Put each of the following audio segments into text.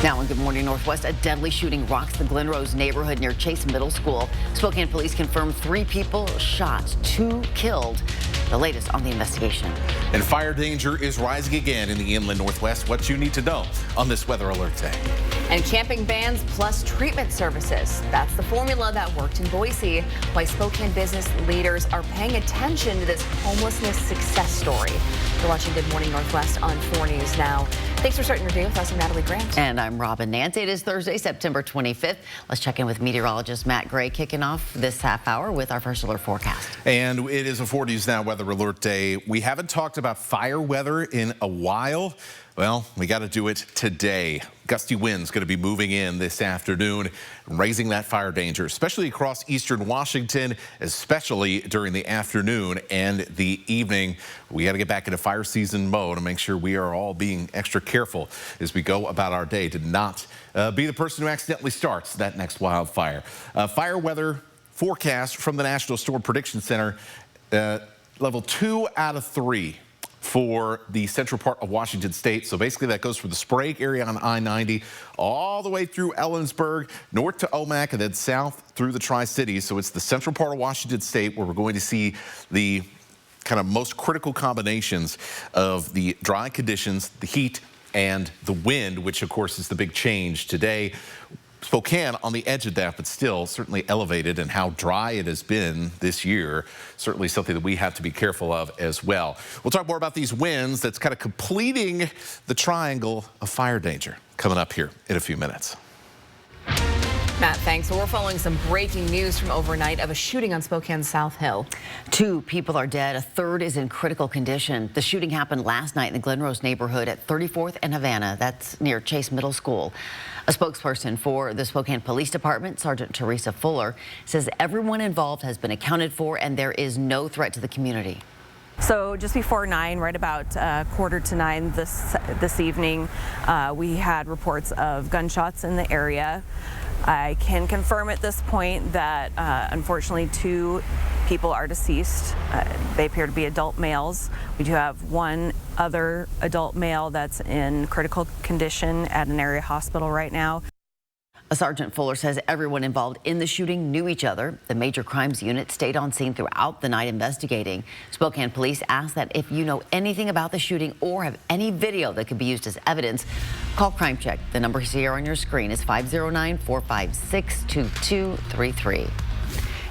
Now in Good Morning Northwest, a deadly shooting rocks the Glen Rose neighborhood near Chase Middle School. Spokane police confirmed 3 people shot, 2 killed. The latest on the investigation. And fire danger is rising again in the inland Northwest. What you need to know on this weather alert day. And camping bans plus treatment services. That's the formula that worked in Boise. Why Spokane business leaders are paying attention to this homelessness success story. You're watching Good Morning Northwest on 4 News Now. Thanks for starting your day with us. I'm Natalie Grant. And I'm Robin Nance. It is Thursday, September 25th. Let's check in with meteorologist Matt Gray, kicking off this half hour with our first alert forecast. And it is a 4 News Now weather alert day. We haven't talked about fire weather in a while. Well, we got to do it today. Gusty winds going to be moving in this afternoon, raising that fire danger, especially across eastern Washington, especially during the afternoon and the evening. We got to get back into fire season mode and make sure we are all being extra careful as we go about our day to not be the person who accidentally starts that next wildfire. Fire weather forecast from the National Storm Prediction Center, level 2 out of 3. For the central part of Washington state. So basically that goes from the Sprague area on I-90 all the way through Ellensburg, north to Omak, and then south through the Tri-Cities. So it's the central part of Washington state where we're going to see the kind of most critical combinations of the dry conditions, the heat, and the wind, which of course is the big change today. Spokane on the edge of that, but still certainly elevated, and how dry it has been this year, certainly something that we have to be careful of as well. We'll talk more about these winds that's kind of completing the triangle of fire danger coming up here in a few minutes. Matt, thanks. So we're following some breaking news from overnight of a shooting on Spokane's South Hill. 2 people are dead. A third is in critical condition. The shooting happened last night in the Glen Rose neighborhood at 34th and Havana. That's near Chase Middle School. A spokesperson for the Spokane Police Department, Sergeant Teresa Fuller, says everyone involved has been accounted for and there is no threat to the community. So just before 9, right about 8:45 this evening, we had reports of gunshots in the area. I can confirm at this point that unfortunately 2 people are deceased. They appear to be adult males. We do have 1 other adult male that's in critical condition at an area hospital right now. Sergeant Fuller says everyone involved in the shooting knew each other. The Major Crimes Unit stayed on scene throughout the night investigating. Spokane police asked that if you know anything about the shooting or have any video that could be used as evidence, call Crime Check. The number here on your screen is 509-456-2233.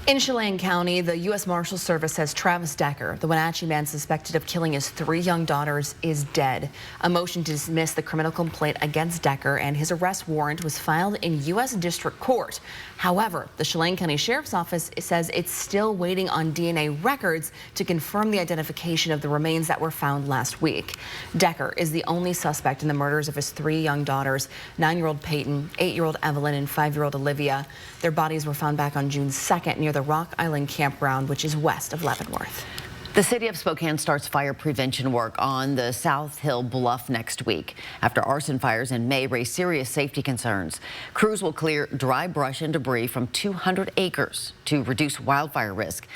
In Chelan County, the U.S. Marshals Service says Travis Decker, the Wenatchee man suspected of killing his 3 young daughters, is dead. A motion to dismiss the criminal complaint against Decker and his arrest warrant was filed in U.S. District Court. However, the Chelan County Sheriff's Office says it's still waiting on DNA records to confirm the identification of the remains that were found last week. Decker is the only suspect in the murders of his 3 young daughters, 9-year-old Peyton, 8-year-old Evelyn, and 5-year-old Olivia. Their bodies were found back on June 2nd near the Rock Island Campground, which is west of Leavenworth. The city of Spokane starts fire prevention work on the South Hill Bluff next week after arson fires in May raised serious safety concerns. Crews will clear dry brush and debris from 200 acres to reduce wildfire risk.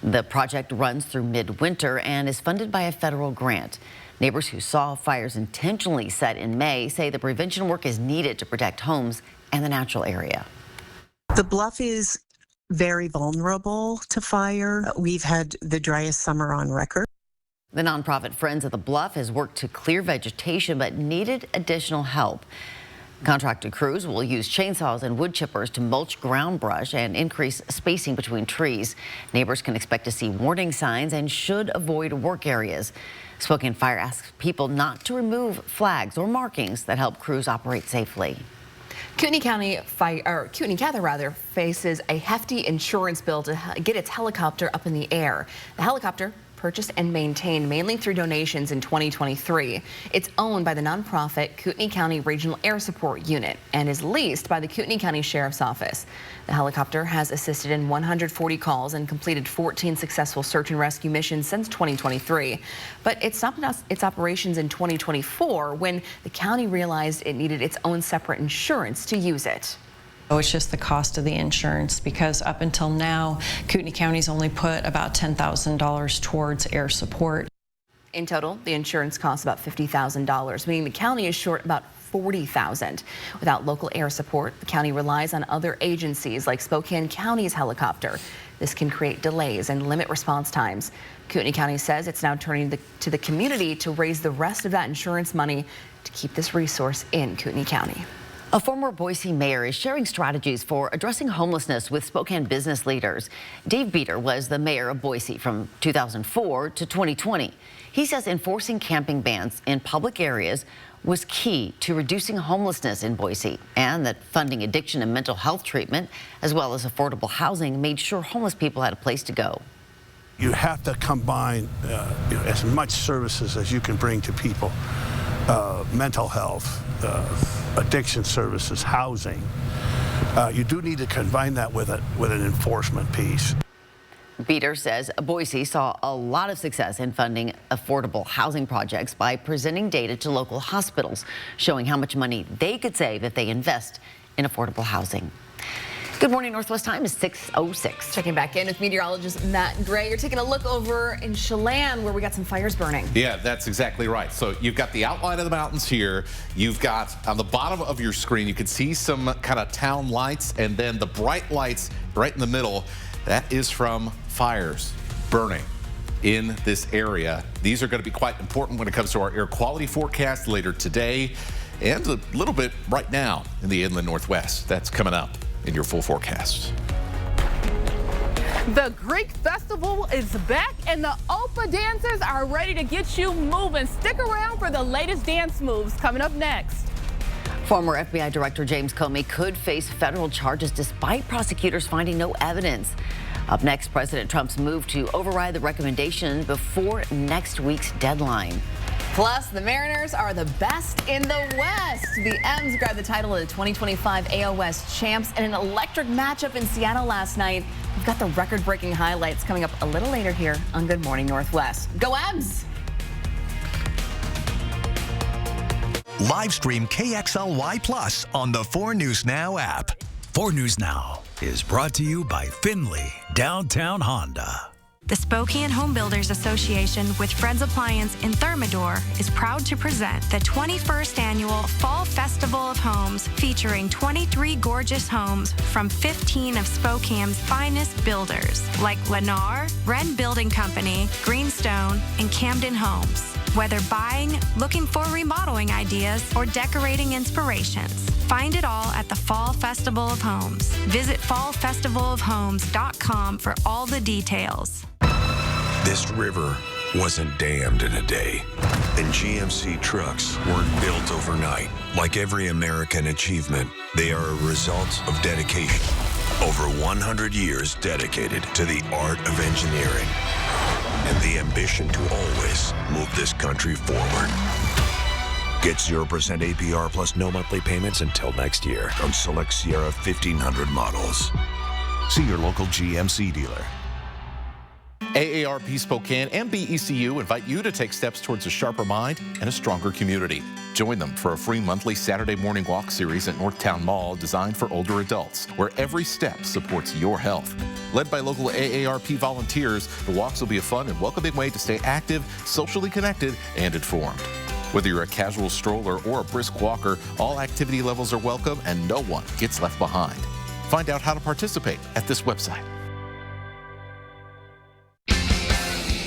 The project runs through midwinter and is funded by a federal grant. Neighbors who saw fires intentionally set in May say the prevention work is needed to protect homes and the natural area. The bluff is very vulnerable to fire. We've had the driest summer on record. The nonprofit Friends of the Bluff has worked to clear vegetation but needed additional help. Contracted crews will use chainsaws and wood chippers to mulch ground brush and increase spacing between trees. Neighbors can expect to see warning signs and should avoid work areas. Spokane Fire asks people not to remove flags or markings that help crews operate safely. Kootenai Cather faces a hefty insurance bill to get its helicopter up in the air. The helicopter, purchased and maintained mainly through donations in 2023. It's owned by the nonprofit Kootenai County Regional Air Support Unit and is leased by the Kootenai County Sheriff's Office. The helicopter has assisted in 140 calls and completed 14 successful search and rescue missions since 2023. But it stopped its operations in 2024 when the county realized it needed its own separate insurance to use it. Oh, it's just the cost of the insurance, because up until now, Kootenai County's only put about $10,000 towards air support. In total, the insurance costs about $50,000, meaning the county is short about $40,000. Without local air support, the county relies on other agencies like Spokane County's helicopter. This can create delays and limit response times. Kootenai County says it's now turning to the community to raise the rest of that insurance money to keep this resource in Kootenai County. A former Boise mayor is sharing strategies for addressing homelessness with Spokane business leaders. Dave Beater was the mayor of Boise from 2004 to 2020. He says enforcing camping bans in public areas was key to reducing homelessness in Boise, and that funding addiction and mental health treatment, as well as affordable housing, made sure homeless people had a place to go. You have to combine as much services as you can bring to people. Mental health, addiction services, housing. You do need to combine that with an enforcement piece. Beater says Boise saw a lot of success in funding affordable housing projects by presenting data to local hospitals, showing how much money they could save if they invest in affordable housing. Good morning, Northwest time is 6:06. Checking back in with meteorologist Matt Gray. You're taking a look over in Chelan where we got some fires burning. Yeah, that's exactly right. So you've got the outline of the mountains here. You've got on the bottom of your screen, you can see some kind of town lights, and then the bright lights right in the middle. That is from fires burning in this area. These are going to be quite important when it comes to our air quality forecast later today and a little bit right now in the inland Northwest. That's coming up in your full forecast. The Greek festival is back and the Opa dancers are ready to get you moving. Stick around for the latest dance moves coming up next. Former FBI Director James Comey could face federal charges despite prosecutors finding no evidence. Up next, President Trump's move to override the recommendation before next week's deadline. Plus, the Mariners are the best in the West. The M's grabbed the title of the 2025 AL West champs in an electric matchup in Seattle last night. We've got the record-breaking highlights coming up a little later here on Good Morning Northwest. Go M's! Live stream KXLY Plus on the 4 News Now app. 4 News Now is brought to you by Findlay Downtown Honda. The Spokane Home Builders Association with Fred's Appliance in Thermador is proud to present the 21st annual Fall Festival of Homes, featuring 23 gorgeous homes from 15 of Spokane's finest builders like Lennar, Wren Building Company, Greenstone, and Camden Homes. Whether buying, looking for remodeling ideas, or decorating inspirations, find it all at the Fall Festival of Homes. Visit fallfestivalofhomes.com for all the details. This river wasn't dammed in a day, and GMC trucks weren't built overnight. Like every American achievement, they are a result of dedication. Over 100 years dedicated to the art of engineering and the ambition to always move this country forward. Get 0% APR plus no monthly payments until next year on select Sierra 1500 models. See your local GMC dealer. AARP Spokane and BECU invite you to take steps towards a sharper mind and a stronger community. Join them for a free monthly Saturday morning walk series at Northtown Mall designed for older adults, where every step supports your health. Led by local AARP volunteers, the walks will be a fun and welcoming way to stay active, socially connected, and informed. Whether you're a casual stroller or a brisk walker, all activity levels are welcome and no one gets left behind. Find out how to participate at this website.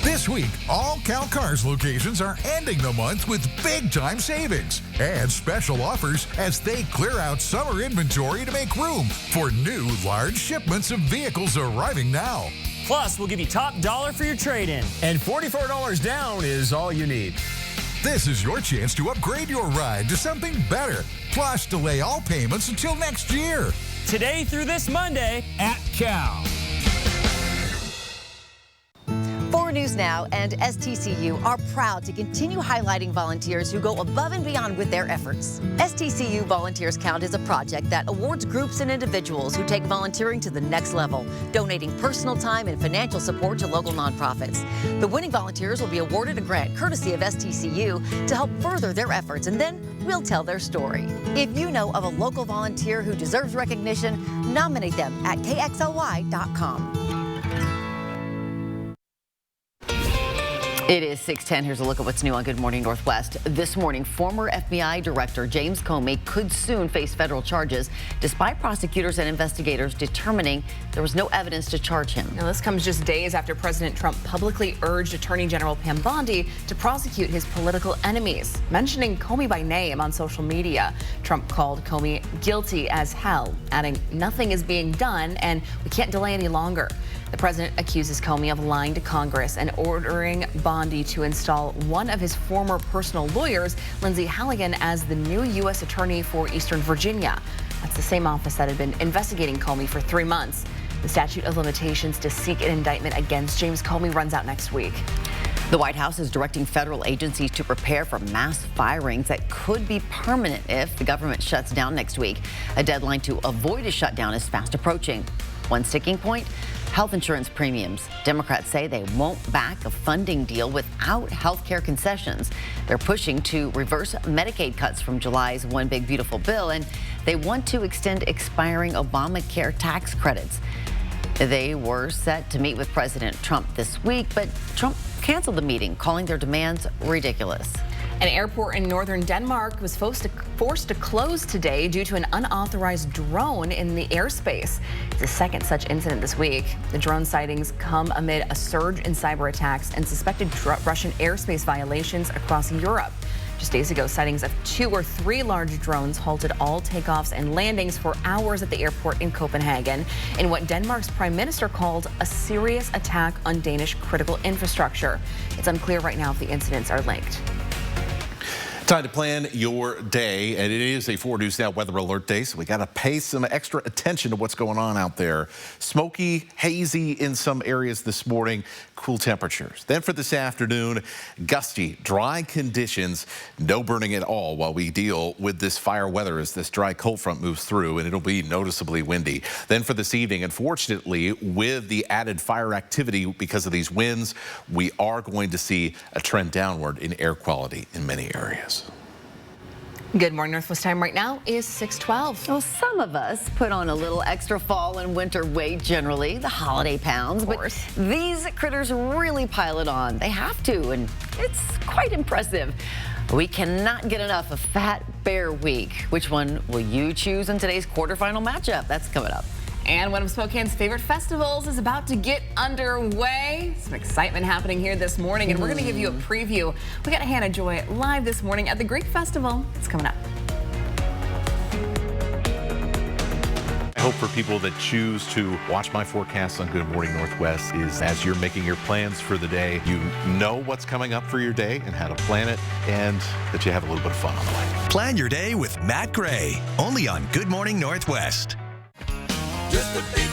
This week, all Cal Cars locations are ending the month with big-time savings and special offers as they clear out summer inventory to make room for new large shipments of vehicles arriving now. Plus, we'll give you top dollar for your trade-in, and $44 down is all you need. This is your chance to upgrade your ride to something better, plus delay all payments until next year. Today through this Monday at Cal. 4 News Now and STCU are proud to continue highlighting volunteers who go above and beyond with their efforts. STCU Volunteers Count is a project that awards groups and individuals who take volunteering to the next level, donating personal time and financial support to local nonprofits. The winning volunteers will be awarded a grant courtesy of STCU to help further their efforts, and then we'll tell their story. If you know of a local volunteer who deserves recognition, nominate them at KXLY.com. It is 6:10. Here's a look at what's new on Good Morning Northwest. This morning, former FBI Director James Comey could soon face federal charges, despite prosecutors and investigators determining there was no evidence to charge him. Now, this comes just days after President Trump publicly urged Attorney General Pam Bondi to prosecute his political enemies. Mentioning Comey by name on social media, Trump called Comey guilty as hell, adding, "Nothing is being done and we can't delay any longer." The president accuses Comey of lying to Congress and ordering Bondi to install one of his former personal lawyers, Lindsay Halligan, as the new U.S. Attorney for Eastern Virginia. That's the same office that had been investigating Comey for 3 months. The statute of limitations to seek an indictment against James Comey runs out next week. The White House is directing federal agencies to prepare for mass firings that could be permanent if the government shuts down next week. A deadline to avoid a shutdown is fast approaching. One sticking point: health insurance premiums. Democrats say they won't back a funding deal without health care concessions. They're pushing to reverse Medicaid cuts from July's One Big Beautiful Bill, and they want to extend expiring Obamacare tax credits. They were set to meet with President Trump this week, but Trump canceled the meeting, calling their demands ridiculous. An airport in northern Denmark was forced to close today due to an unauthorized drone in the airspace. It's the second such incident this week. The drone sightings come amid a surge in cyber attacks and suspected Russian airspace violations across Europe. Just days ago, sightings of 2 or 3 large drones halted all takeoffs and landings for hours at the airport in Copenhagen in what Denmark's prime minister called a serious attack on Danish critical infrastructure. It's unclear right now if the incidents are linked. Time to plan your day, and it is a 4 News Now weather alert day, so we got to pay some extra attention to what's going on out there. Smoky, hazy in some areas this morning, cool temperatures. Then for this afternoon, gusty, dry conditions, no burning at all while we deal with this fire weather as this dry cold front moves through, and it'll be noticeably windy. Then for this evening, unfortunately, with the added fire activity because of these winds, we are going to see a trend downward in air quality in many areas. Good Morning Northwest time right now is 6:12. Well, some of us put on a little extra fall and winter weight generally, the holiday pounds, but these critters really pile it on. They have to, and it's quite impressive. We cannot get enough of Fat Bear Week. Which one will you choose in today's quarterfinal matchup? That's coming up. And one of Spokane's favorite festivals is about to get underway. Some excitement happening here this morning, and we're going to give you a preview. We got Hannah Joy live this morning at the Greek Festival. It's coming up. I hope for people that choose to watch my forecast on Good Morning Northwest is as you're making your plans for the day, you know what's coming up for your day and how to plan it, and that you have a little bit of fun on the way. Plan your day with Matt Gray, only on Good Morning Northwest.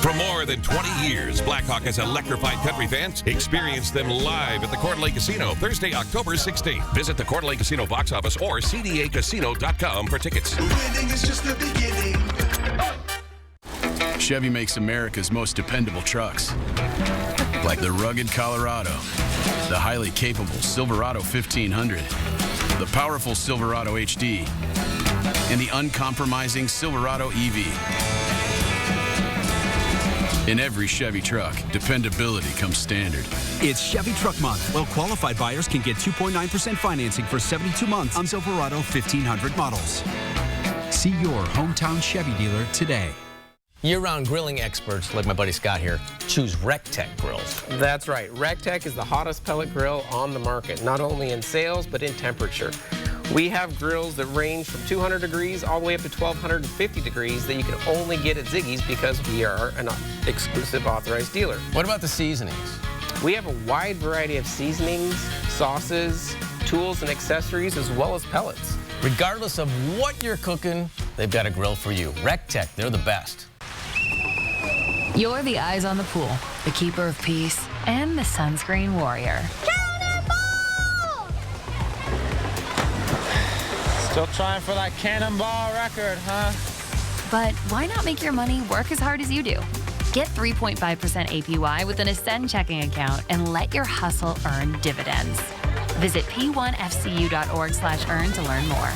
For more than 20 years, Blackhawk has electrified country fans. Experience them live at the Coeur d'Alene Casino, Thursday, October 16th. Visit the Coeur d'Alene Casino box office or cdacasino.com for tickets. Winning is just the beginning. Chevy makes America's most dependable trucks, like the rugged Colorado, the highly capable Silverado 1500, the powerful Silverado HD, and the uncompromising Silverado EV. In every Chevy truck, dependability comes standard. It's Chevy Truck Month. Well-qualified buyers can get 2.9% financing for 72 months on Silverado 1500 models. See your hometown Chevy dealer today. Year-round grilling experts, like my buddy Scott here, choose RecTech grills. That's right. RecTech is the hottest pellet grill on the market, not only in sales, but in temperature. We have grills that range from 200 degrees all the way up to 1,250 degrees that you can only get at Ziggy's because we are an exclusive authorized dealer. What about the seasonings? We have a wide variety of seasonings, sauces, tools, and accessories, as well as pellets. Regardless of what you're cooking, they've got a grill for you. RecTech, they're the best. You're the eyes on the pool, the keeper of peace, and the sunscreen warrior. Still trying for that cannonball record, huh? But why not make your money work as hard as you do? Get 3.5% APY with an Ascend checking account and let your hustle earn dividends. Visit p1fcu.org/earn to learn more.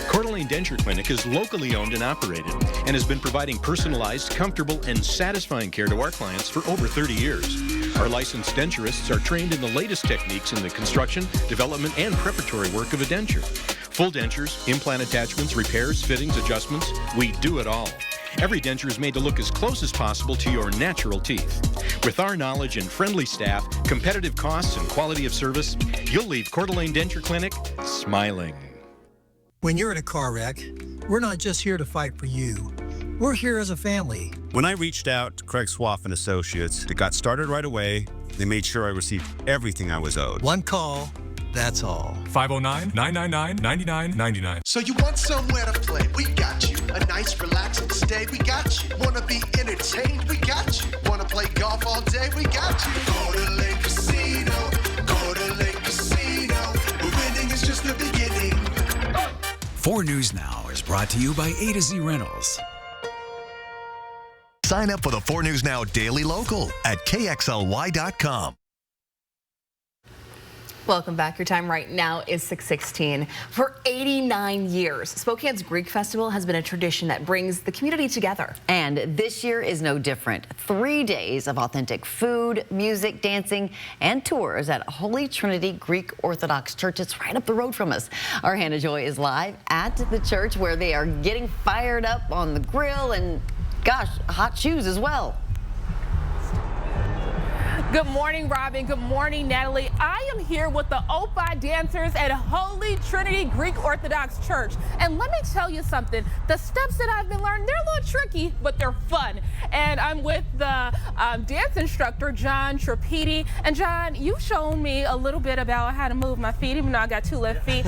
Coeur d'Alene Lane Denture Clinic is locally owned and operated and has been providing personalized, comfortable, and satisfying care to our clients for over 30 years. Our licensed denturists are trained in the latest techniques in the construction, development, and preparatory work of a denture. Full dentures, implant attachments, repairs, fittings, adjustments, we do it all. Every denture is made to look as close as possible to your natural teeth. With our knowledge and friendly staff, competitive costs, and quality of service, you'll leave Coeur d'Alene Denture Clinic smiling. When you're in a car wreck, we're not just here to fight for you. We're here as a family. When I reached out to Craig Swaff and Associates, it got started right away. They made sure I received everything I was owed. One call, that's all. 509-999-9999. So you want somewhere to play? We got you. A nice relaxing stay? We got you. Wanna be entertained? We got you. Wanna play golf all day? We got you. Coeur d'Alene Casino. Coeur d'Alene Casino. Winning is just the beginning. 4 News Now is brought to you by A to Z Rentals. Sign up for the 4 News Now Daily Local at KXLY.com. Welcome back. Your time right now is 6:16. For 89 years, Spokane's Greek Festival has been a tradition that brings the community together. And this year is no different. 3 days of authentic food, music, dancing, and tours at Holy Trinity Greek Orthodox Church. It's right up the road from us. Our Hannah Joy is live at the church where they are getting fired up on the grill and, gosh, hot shoes as well. Good morning, Robin. Good morning, Natalie. I am here with the Opah dancers at Holy Trinity Greek Orthodox Church. And let me tell you something. The steps that I've been learning, they're a little tricky, but they're fun. And I'm with the dance instructor, John Trapiti. And John, you've shown me a little bit about how to move my feet, even though I got 2 left feet.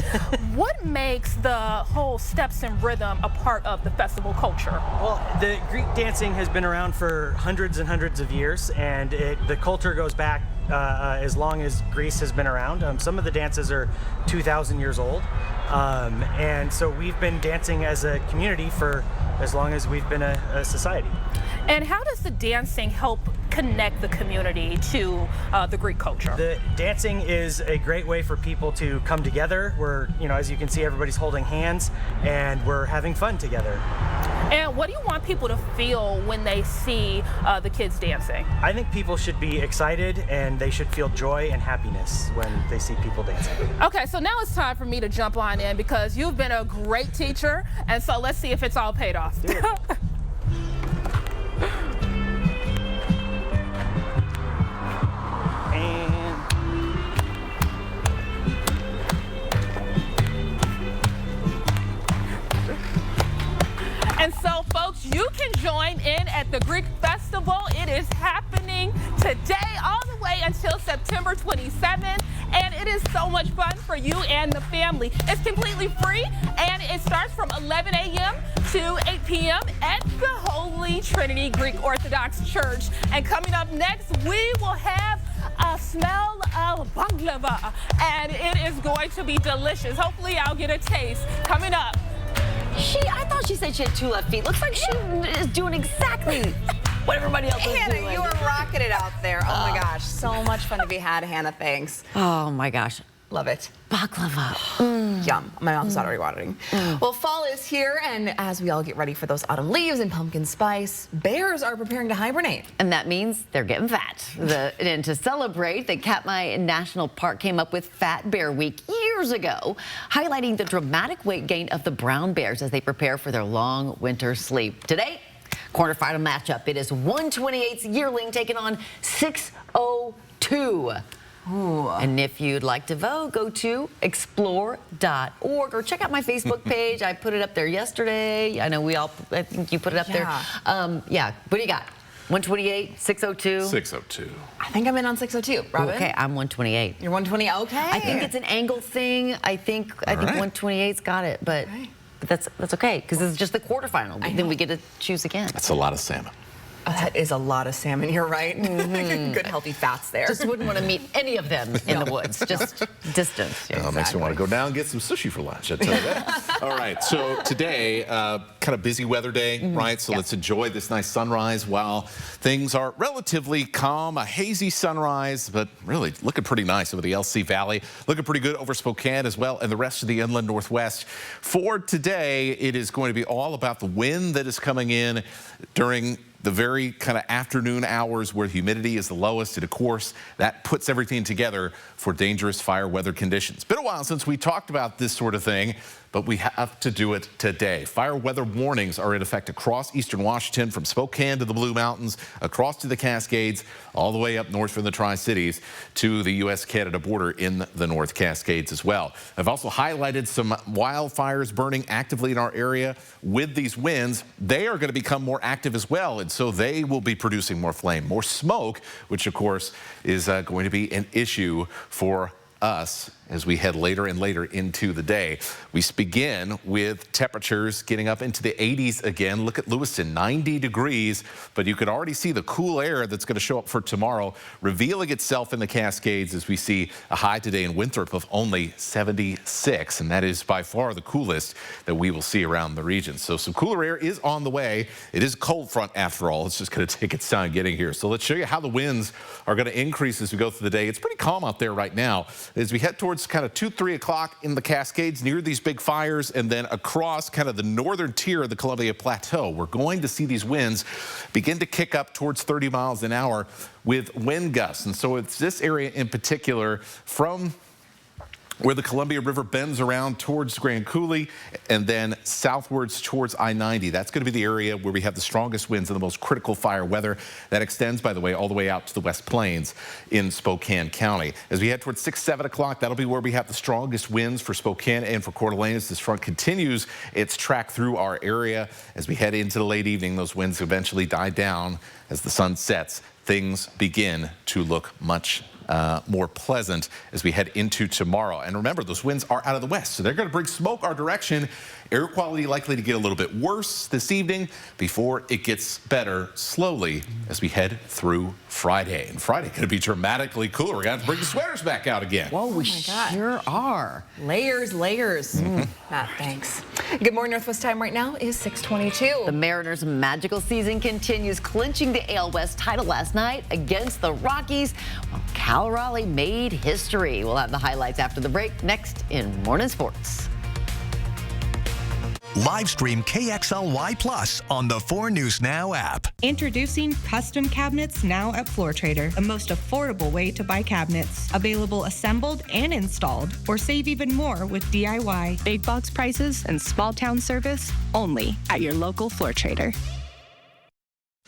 What makes the whole steps and rhythm a part of the festival culture? Well, the Greek dancing has been around for hundreds and hundreds of years, and the culture goes back as long as Greece has been around. Some of the dances are 2,000 years old, and so we've been dancing as a community for as long as we've been a society. And how does the dancing help connect the community to the Greek culture? The dancing is a great way for people to come together. We're, as you can see, everybody's holding hands and we're having fun together. And what do you want people to feel when they see the kids dancing? I think people should be excited and they should feel joy and happiness when they see people dancing. Okay, so now it's time for me to jump on in because you've been a great teacher, and so let's see if it's all paid off. Do it. And so, folks, you can join in at the Greek Festival. It is happening today all the way until September 27th. And it is so much fun for you and the family. It's completely free, and it starts from 11 a.m. to 8 p.m. at the Holy Trinity Greek Orthodox Church. And coming up next, we will have a smell of baklava, and it is going to be delicious. Hopefully, I'll get a taste coming up. I thought she said she had 2 left feet. Looks like she is doing exactly what everybody else is doing. Hannah, you were rocking it out there. Oh my gosh, so much fun to be had, Hannah. Thanks. Oh my gosh. Love it. Baklava. Yum. My mouth's already watering. Well, fall is here, and as we all get ready for those autumn leaves and pumpkin spice, bears are preparing to hibernate. And that means they're getting fat. And to celebrate, the Katmai National Park came up with Fat Bear Week years ago, highlighting the dramatic weight gain of the brown bears as they prepare for their long winter sleep. Today, quarterfinal matchup. It is 128's yearling taking on 602. Ooh. And if you'd like to vote, go to explore.org or check out my Facebook page. I put it up there yesterday. I know I think you put it up there. Yeah, what do you got? 128, 602? 602. I think I'm in on 602. Robin? Okay, I'm 128. You're 120, okay. I think it's an angle thing. I think 128's got it, but that's okay, because it's just the quarterfinal. Then we get to choose again. That's a lot of salmon. That is a lot of salmon, you're right. Good healthy fats there. Just wouldn't want to meet any of them in the woods, just distance. Yeah, makes me want to go down and get some sushi for lunch, I tell you that. All right, so today, kind of busy weather day, right? So let's enjoy this nice sunrise while things are relatively calm. A hazy sunrise, but really looking pretty nice over the LC Valley. Looking pretty good over Spokane as well and the rest of the inland Northwest. For today, it is going to be all about the wind that is coming in during the very kind of afternoon hours where humidity is the lowest, and of course that puts everything together for dangerous fire weather conditions. Been a while since we talked about this sort of thing, but we have to do it today. Fire weather warnings are in effect across eastern Washington, from Spokane to the Blue Mountains, across to the Cascades, all the way up north from the Tri-Cities to the U.S.-Canada border in the North Cascades as well. I've also highlighted some wildfires burning actively in our area. With these winds, they are going to become more active as well, and so they will be producing more flame, more smoke, which of course is going to be an issue for us as we head later and later into the day. We begin with temperatures getting up into the 80s again. Look at Lewiston, 90 degrees, but you can already see the cool air that's going to show up for tomorrow revealing itself in the Cascades as we see a high today in Winthrop of only 76, and that is by far the coolest that we will see around the region. So some cooler air is on the way. It is a cold front after all. It's just going to take its time getting here. So let's show you how the winds are going to increase as we go through the day. It's pretty calm out there right now as we head towards kind of 2-3 o'clock in the Cascades near these big fires, and then across kind of the northern tier of the Columbia Plateau. We're going to see these winds begin to kick up towards 30 miles an hour with wind gusts. And so it's this area in particular from where the Columbia River bends around towards Grand Coulee and then southwards towards I-90. That's going to be the area where we have the strongest winds and the most critical fire weather. That extends, by the way, all the way out to the West Plains in Spokane County. As we head towards 6-7 o'clock, that'll be where we have the strongest winds for Spokane and for Coeur d'Alene. As this front continues its track through our area, as we head into the late evening, those winds eventually die down. As the sun sets, things begin to look much more pleasant as we head into tomorrow. And remember, those winds are out of the west, so they're going to bring smoke our direction. Air quality likely to get a little bit worse this evening before it gets better slowly as we head through Friday. And Friday going to be dramatically cooler. We're going to have to bring the sweaters back out again. Whoa, we sure are. Layers, layers. Matt, thanks. Good morning, Northwest time right now is 6:22. The Mariners' magical season continues, clinching the AL West title last night against the Rockies. Well, Cal Raleigh made history. We'll have the highlights after the break, next in Morning Sports. Live stream KXLY Plus on the 4 News Now app. Introducing custom cabinets now at Floor Trader, the most affordable way to buy cabinets. Available assembled and installed, or save even more with DIY. Big box prices and small town service only at your local Floor Trader.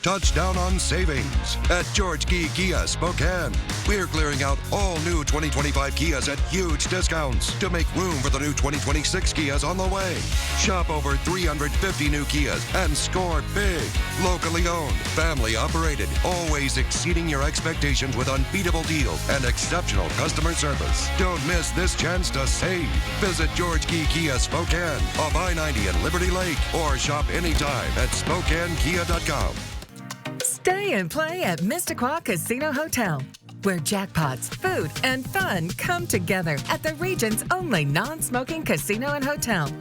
Touchdown on savings at George Key Kia Spokane. We're clearing out all new 2025 Kias at huge discounts to make room for the new 2026 Kias on the way. Shop over 350 new Kias and score big. Locally owned, family operated, always exceeding your expectations with unbeatable deals and exceptional customer service. Don't miss this chance to save. Visit George Key Kia Spokane off I-90 and Liberty Lake, or shop anytime at SpokaneKia.com. Stay and play at Missisquoi Casino Hotel, where jackpots, food, and fun come together at the region's only non-smoking casino and hotel.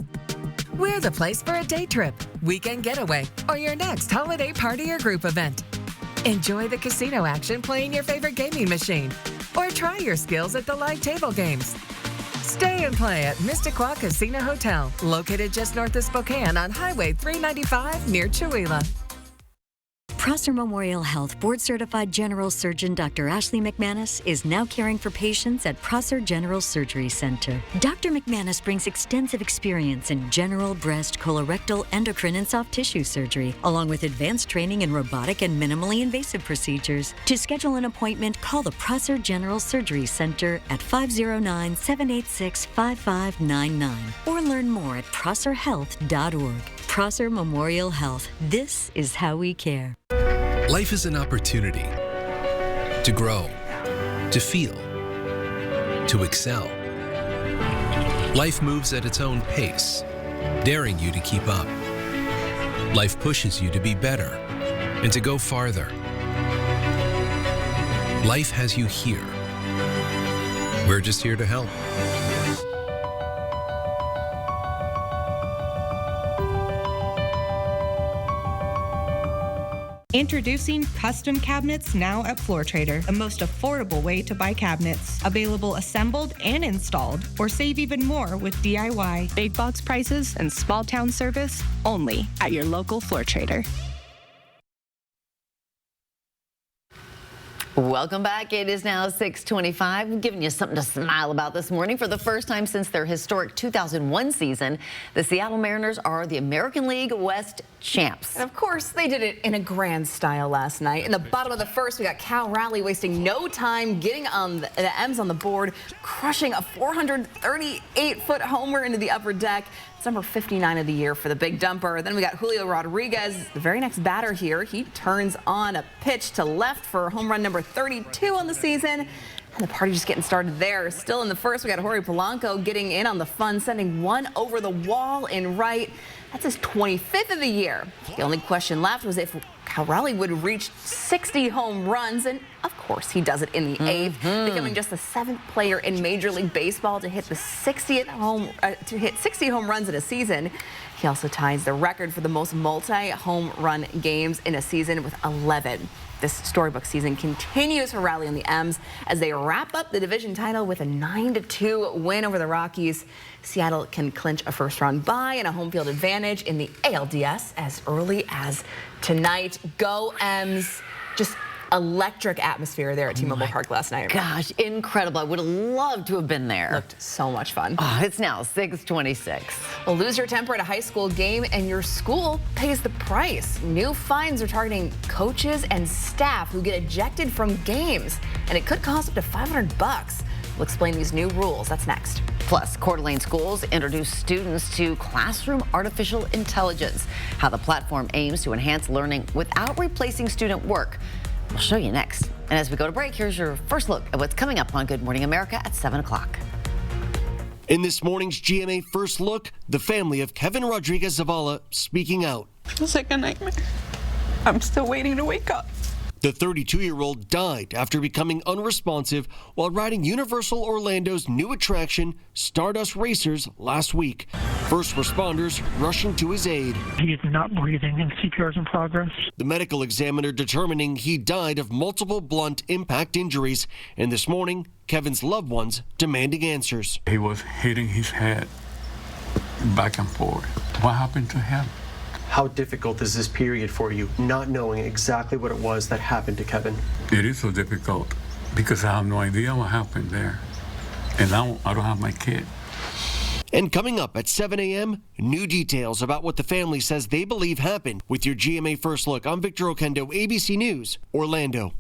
We're the place for a day trip, weekend getaway, or your next holiday party or group event. Enjoy the casino action playing your favorite gaming machine, or try your skills at the live table games. Stay and play at Missisquoi Casino Hotel, located just north of Spokane on Highway 395 near Chewelah. Prosser Memorial Health board-certified general surgeon Dr. Ashley McManus is now caring for patients at Prosser General Surgery Center. Dr. McManus brings extensive experience in general, breast, colorectal, endocrine, and soft tissue surgery, along with advanced training in robotic and minimally invasive procedures. To schedule an appointment, call the Prosser General Surgery Center at 509-786-5599 or learn more at prosserhealth.org. Prosser Memorial Health. This is how we care. Life is an opportunity to grow, to feel, to excel. Life moves at its own pace, daring you to keep up. Life pushes you to be better, and to go farther. Life has you here. We're just here to help. Introducing custom cabinets now at Floor Trader, the most affordable way to buy cabinets. Available assembled and installed, or save even more with DIY. Big box prices and small town service only at your local Floor Trader. Welcome back. It is now 6:25. I'm giving you something to smile about this morning. For the first time since their historic 2001 season, the Seattle Mariners are the American League West champs. And of course, they did it in a grand style last night. In the bottom of the first, we got Cal Raleigh wasting no time getting on the M's on the board, crushing a 438-foot homer into the upper deck. It's number 59 of the year for the big dumper. Then we got Julio Rodriguez, the very next batter here. He turns on a pitch to left for home run number 32 on the season. And the party just getting started there. Still in the first, we got Jorge Polanco getting in on the fun, sending one over the wall in right. That's his 25th of the year. The only question left was if Cal Raleigh would reach 60 home runs, and of course he does it in the 8th, becoming just the 7th player in Major League Baseball to hit the 60 home runs in a season. He also ties the record for the most multi-home run games in a season with 11. This storybook season continues for Raleigh and the M's as they wrap up the division title with a 9-2 win over the Rockies. Seattle can clinch a first-round bye and a home field advantage in the ALDS as early as tonight. Go M's! Just electric atmosphere there at T-Mobile Park last night. Gosh, incredible. I would have loved to have been there. Looked so much fun. Oh, it's now 6:26. Well, lose your temper at a high school game and your school pays the price. New fines are targeting coaches and staff who get ejected from games, and it could cost up to $500. We'll explain these new rules. That's next. Plus, Coeur d'Alene schools introduce students to classroom artificial intelligence, how the platform aims to enhance learning without replacing student work. We'll show you next. And as we go to break, here's your first look at what's coming up on Good Morning America at 7 o'clock. In this morning's GMA First Look, the family of Kevin Rodriguez Zavala speaking out. It was like a nightmare. I'm still waiting to wake up. The 32-year-old died after becoming unresponsive while riding Universal Orlando's new attraction, Stardust Racers, last week. First responders rushing to his aid. He is not breathing and CPR is in progress. The medical examiner determining he died of multiple blunt impact injuries. And this morning, Kevin's loved ones demanding answers. He was hitting his head back and forth. What happened to him? How difficult is this period for you, not knowing exactly what it was that happened to Kevin? It is so difficult because I have no idea what happened there. And now I don't have my kid. And coming up at 7 a.m., new details about what the family says they believe happened. With your GMA First Look, I'm Victor Okendo, ABC News, Orlando.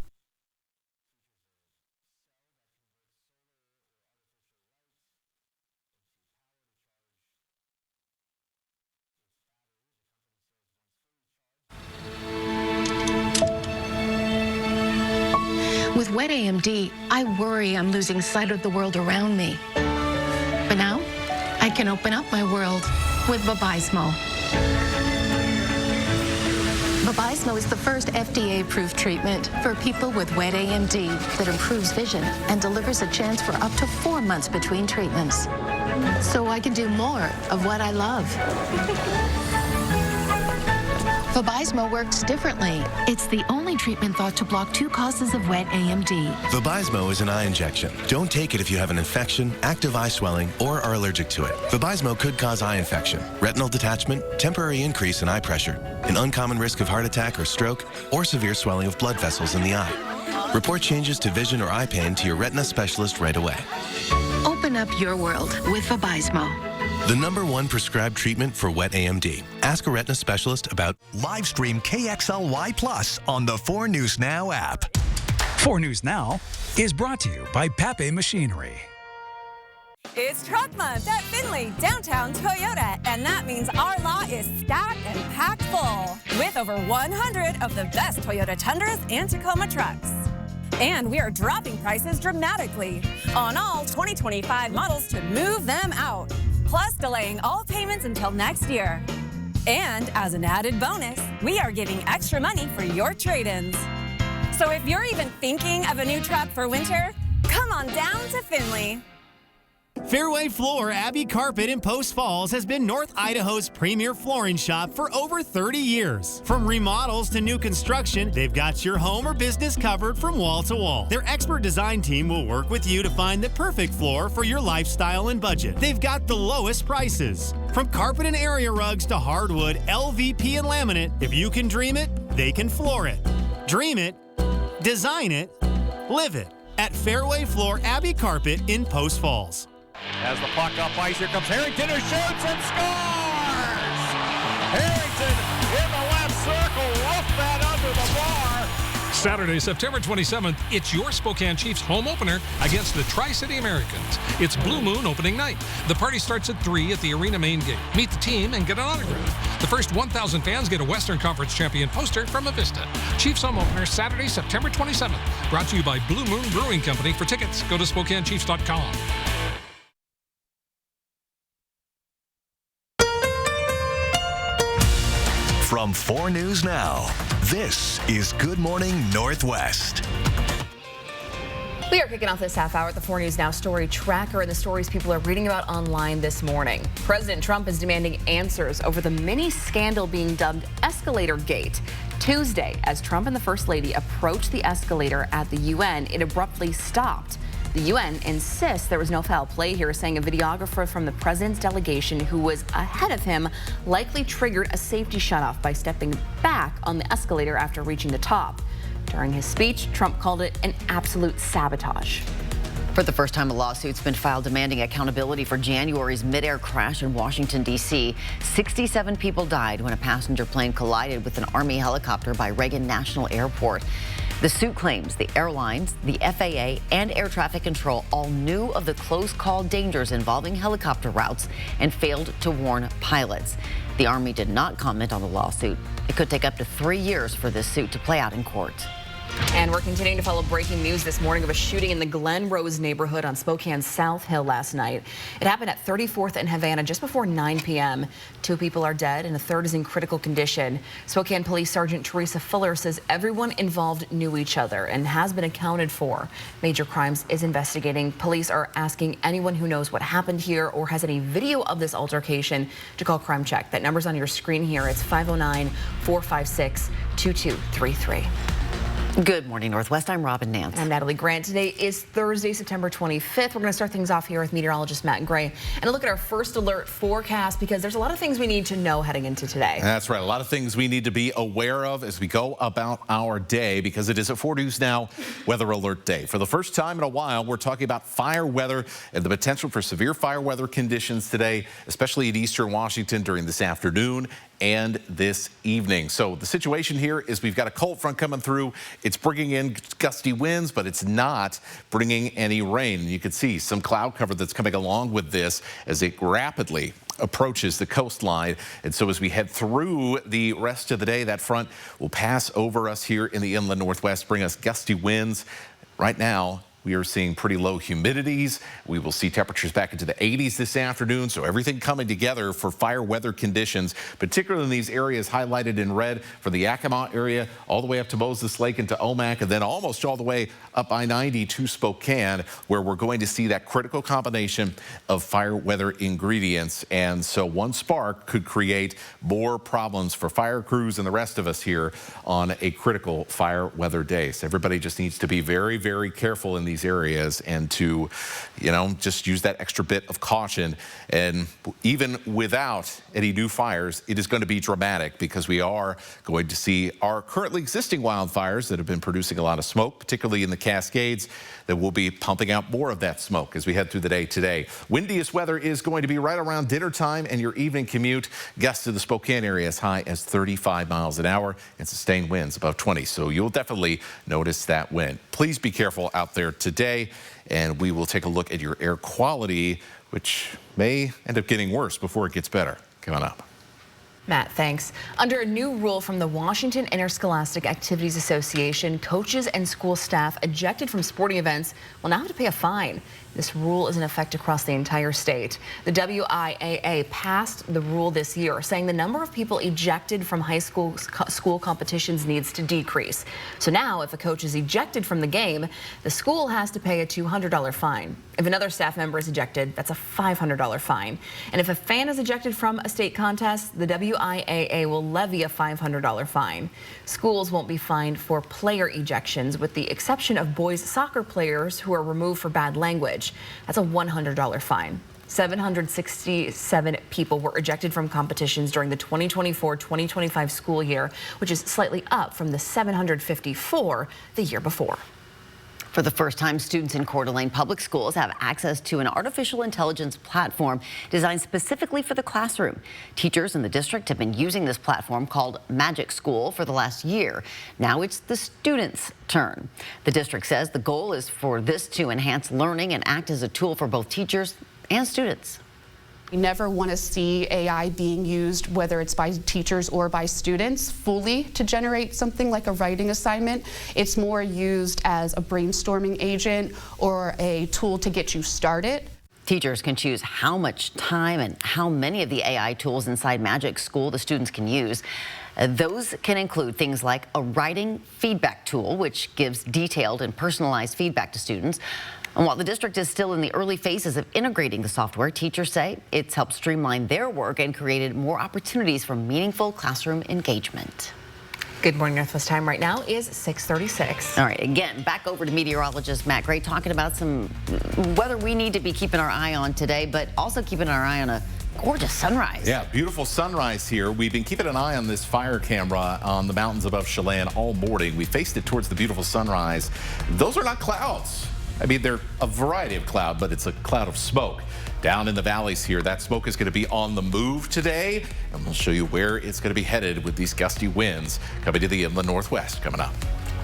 With wet AMD, I worry I'm losing sight of the world around me. But now, I can open up my world with Vabysmo. Vabysmo is the first FDA-approved treatment for people with wet AMD that improves vision and delivers a chance for up to 4 months between treatments. So I can do more of what I love. Vabysmo works differently. It's the only treatment thought to block 2 causes of wet AMD. Vabysmo is an eye injection. Don't take it if you have an infection, active eye swelling, or are allergic to it. Vabysmo could cause eye infection, retinal detachment, temporary increase in eye pressure, an uncommon risk of heart attack or stroke, or severe swelling of blood vessels in the eye. Report changes to vision or eye pain to your retina specialist right away. Open up your world with Vabysmo. The #1 prescribed treatment for wet AMD. Ask a retina specialist about. Live stream KXLY Plus on the 4 News Now app. 4 News Now is brought to you by Pape Machinery. It's Truck Month at Findlay Downtown Toyota, and that means our lot is stacked and packed full with over 100 of the best Toyota Tundras and Tacoma trucks. And we are dropping prices dramatically on all 2025 models to move them out, plus delaying all payments until next year. And as an added bonus, we are giving extra money for your trade-ins. So if you're even thinking of a new truck for winter, come on down to Finley. Fairway Floor Abbey Carpet in Post Falls has been North Idaho's premier flooring shop for over 30 years. From remodels to new construction, they've got your home or business covered from wall to wall. Their expert design team will work with you to find the perfect floor for your lifestyle and budget. They've got the lowest prices. From carpet and area rugs to hardwood, LVP, and laminate, if you can dream it, they can floor it. Dream it, design it, live it at Fairway Floor Abbey Carpet in Post Falls. As the puck up ice, here comes Harrington, who shoots and scores! Harrington in the left circle, roughed that under the bar. Saturday, September 27th, it's your Spokane Chiefs home opener against the Tri-City Americans. It's Blue Moon opening night. The party starts at 3 at the arena main gate. Meet the team and get an autograph. The first 1,000 fans get a Western Conference champion poster from Avista. Chiefs home opener Saturday, September 27th. Brought to you by Blue Moon Brewing Company. For tickets, go to SpokaneChiefs.com. From 4 News Now, this is Good Morning Northwest. We are kicking off this half hour at the 4 News Now story tracker and the stories people are reading about online this morning. President Trump is demanding answers over the mini scandal being dubbed Escalator Gate. Tuesday, as Trump and the First Lady approached the escalator at the UN, it abruptly stopped. The UN insists there was no foul play here, saying a videographer from the president's delegation who was ahead of him likely triggered a safety shutoff by stepping back on the escalator after reaching the top. During his speech, Trump called it an absolute sabotage. For the first time, a lawsuit's been filed demanding accountability for January's midair crash in Washington, D.C. 67 people died when a passenger plane collided with an Army helicopter by Reagan National Airport. The suit claims the airlines, the FAA, and air traffic control all knew of the close call dangers involving helicopter routes and failed to warn pilots. The Army did not comment on the lawsuit. It could take up to 3 years for this suit to play out in court. And we're continuing to follow breaking news this morning of a shooting in the Glen Rose neighborhood on Spokane's South Hill last night. It happened at 34th and Havana just before 9 p.m. 2 people are dead and a third is in critical condition. Spokane Police Sergeant Teresa Fuller says everyone involved knew each other and has been accounted for. Major Crimes is investigating. Police are asking anyone who knows what happened here or has any video of this altercation to call Crime Check. That number's on your screen here. It's 509-456-2233. Good morning, Northwest. I'm Robin Nance. I'm Natalie Grant. Today is Thursday, September 25th. We're going to start things off here with meteorologist Matt Gray and a look at our first alert forecast because there's a lot of things we need to know heading into today. That's right. A lot of things we need to be aware of as we go about our day because it is a 4 News Now weather alert day. For the first time in a while, we're talking about fire weather and the potential for severe fire weather conditions today, especially in eastern Washington during this afternoon and this evening. So the situation here is we've got a cold front coming through. It's bringing in gusty winds, but it's not bringing any rain. You can see some cloud cover that's coming along with this as it rapidly approaches the coastline. And so as we head through the rest of the day, that front will pass over us here in the inland Northwest, bring us gusty winds. Right now, we are seeing pretty low humidities. We will see temperatures back into the 80s this afternoon. So everything coming together for fire weather conditions, particularly in these areas highlighted in red for the Yakima area, all the way up to Moses Lake and to Omak, and then almost all the way up I-90 to Spokane, where we're going to see that critical combination of fire weather ingredients. And so one spark could create more problems for fire crews and the rest of us here on a critical fire weather day. So everybody just needs to be very, very careful in these areas and to, just use that extra bit of caution. And even without any new fires, it is going to be dramatic because we are going to see our currently existing wildfires that have been producing a lot of smoke, particularly in the Cascades, that will be pumping out more of that smoke as we head through the day today. Windiest weather is going to be right around dinner time and your evening commute. Gusts to the Spokane area as high as 35 miles an hour and sustained winds above 20. So you'll definitely notice that wind. Please be careful out there today, and we will take a look at your air quality, which may end up getting worse before it gets better. Coming up. Matt, thanks. Under a new rule from the Washington Interscholastic Activities Association, coaches and school staff ejected from sporting events will now have to pay a fine. This rule is in effect across the entire state. The WIAA passed the rule this year, saying the number of people ejected from high school competitions needs to decrease. So now, if a coach is ejected from the game, the school has to pay a $200 fine. If another staff member is ejected, that's a $500 fine. And if a fan is ejected from a state contest, the WIAA will levy a $500 fine. Schools won't be fined for player ejections, with the exception of boys soccer players who are removed for bad language. That's a $100 fine. 767 people were ejected from competitions during the 2024-2025 school year, which is slightly up from the 754 the year before. For the first time, students in Coeur d'Alene Public Schools have access to an artificial intelligence platform designed specifically for the classroom. Teachers in the district have been using this platform called Magic School for the last year. Now it's the students' turn. The district says the goal is for this to enhance learning and act as a tool for both teachers and students. We never want to see AI being used, whether it's by teachers or by students, fully to generate something like a writing assignment. It's more used as a brainstorming agent or a tool to get you started. Teachers can choose how much time and how many of the AI tools inside Magic School the students can use. Those can include things like a writing feedback tool, which gives detailed and personalized feedback to students. And while the district is still in the early phases of integrating the software, teachers say it's helped streamline their work and created more opportunities for meaningful classroom engagement. Good morning, Northwest time right now is 6:36. All right, again, back over to meteorologist Matt Gray talking about some weather we need to be keeping our eye on today, but also keeping our eye on a gorgeous sunrise. Yeah, beautiful sunrise here. We've been keeping an eye on this fire camera on the mountains above Chelan all morning. We faced it towards the beautiful sunrise. Those are not clouds. I mean, they're a variety of cloud, but it's a cloud of smoke. Down in the valleys here, that smoke is going to be on the move today, and we'll show you where it's going to be headed with these gusty winds coming to the inland northwest coming up.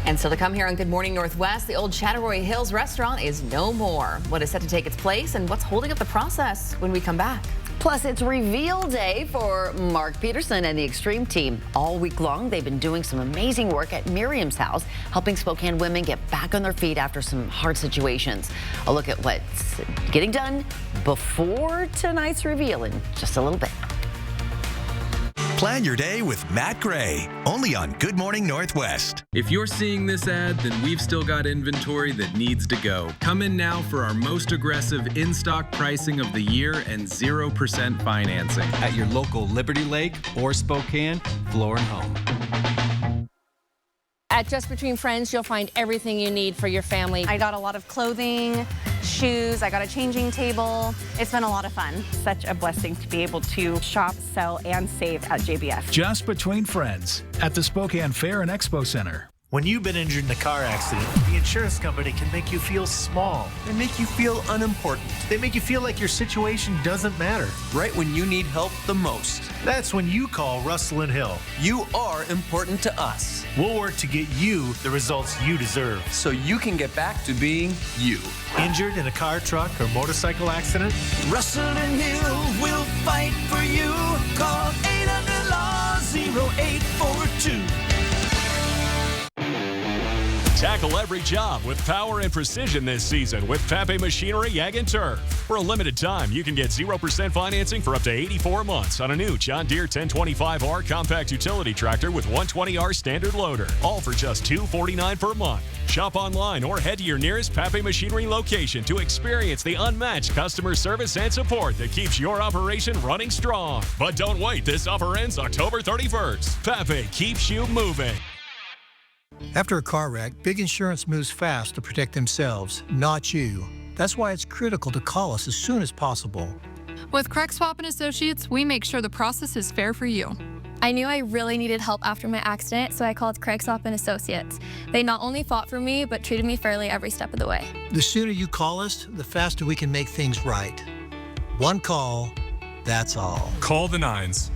And so to come here on Good Morning Northwest, the old Chattaroy Hills restaurant is no more. What is set to take its place and what's holding up the process when we come back? Plus, it's reveal day for Mark Peterson and the Extreme team. All week long, they've been doing some amazing work at Miriam's house, helping Spokane women get back on their feet after some hard situations. A look at what's getting done before tonight's reveal in just a little bit. Plan your day with Matt Gray, only on Good Morning Northwest. If you're seeing this ad, then we've still got inventory that needs to go. Come in now for our most aggressive in-stock pricing of the year and 0% financing at your local Liberty Lake or Spokane Floor and Home. At Just Between Friends, you'll find everything you need for your family. I got a lot of clothing, shoes, I got a changing table. It's been a lot of fun. Such a blessing to be able to shop, sell, and save at JBF. Just Between Friends at the Spokane Fair and Expo Center. When you've been injured in a car accident, the insurance company can make you feel small. They make you feel unimportant. They make you feel like your situation doesn't matter. Right when you need help the most. That's when you call Russell & Hill. You are important to us. We'll work to get you the results you deserve. So you can get back to being you. Injured in a car, truck, or motorcycle accident? Russell & Hill will fight for you. Call 800-LAW-0842. Tackle every job with power and precision this season with Pape Machinery Ag and Turf. For a limited time, you can get 0% financing for up to 84 months on a new John Deere 1025R compact utility tractor with 120R standard loader, all for just $249 per month. Shop online or head to your nearest Pape Machinery location to experience the unmatched customer service and support that keeps your operation running strong. But don't wait, this offer ends October 31st. Pape keeps you moving. After a car wreck, Big Insurance moves fast to protect themselves, not you. That's why it's critical to call us as soon as possible. With Craig Swap & Associates, we make sure the process is fair for you. I knew I really needed help after my accident, so I called Craig Swap & Associates. They not only fought for me, but treated me fairly every step of the way. The sooner you call us, the faster we can make things right. One call, that's all. Call the 9s,